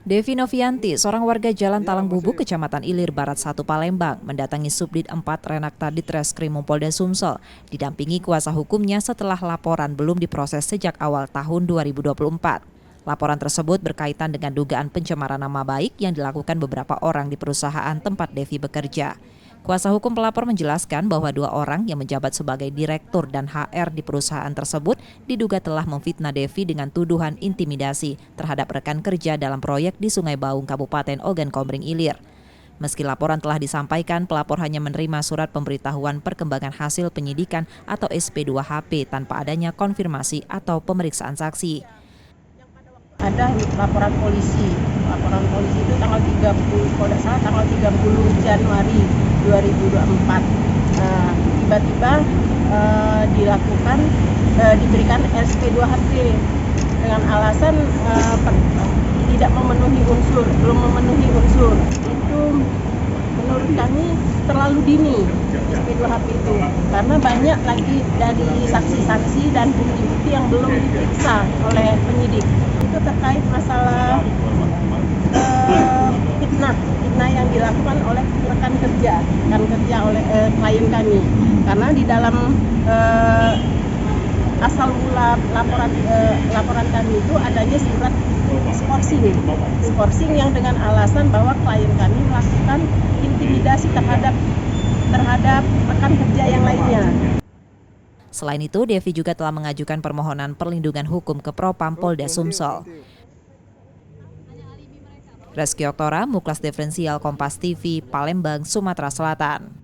Devi Novianti, seorang warga Jalan Talang Bubuk, Kecamatan Ilir Barat 1 Palembang, mendatangi Subdit 4 Renakta Ditreskrim Polda Sumsel, didampingi kuasa hukumnya setelah laporan belum diproses sejak awal tahun 2024. Laporan tersebut berkaitan dengan dugaan pencemaran nama baik yang dilakukan beberapa orang di perusahaan tempat Devi bekerja. Kuasa hukum pelapor menjelaskan bahwa 2 orang yang menjabat sebagai direktur dan HR di perusahaan tersebut diduga telah memfitnah Devi dengan tuduhan intimidasi terhadap rekan kerja dalam proyek di Sungai Baung, Kabupaten Ogan Komering Ilir. Meski laporan telah disampaikan, pelapor hanya menerima surat pemberitahuan perkembangan hasil penyidikan atau SP2HP tanpa adanya konfirmasi atau pemeriksaan saksi. Ada laporan polisi. Laporan polisi itu tanggal 30, kalau tidak salah tanggal 30 Januari 2024. Tiba-tiba diberikan SP2HP dengan alasan tidak memenuhi unsur, belum memenuhi unsur. Itu menurut kami terlalu dini SP2HP itu, karena banyak lagi dari saksi-saksi dan bukti-bukti yang belum diperiksa oleh penyidik. Itu terkait masalah fitnah yang dilakukan oleh rekan kerja oleh klien kami, karena di dalam asal mula laporan kami itu adanya surat skorsing yang dengan alasan bahwa klien kami melakukan intimidasi terhadap rekan kerja yang lainnya. Selain itu, Devi juga telah mengajukan permohonan perlindungan hukum ke Propam Polda Sumsel. Reski Oktora, Muklas Diferensial Kompas TV, Palembang, Sumatera Selatan.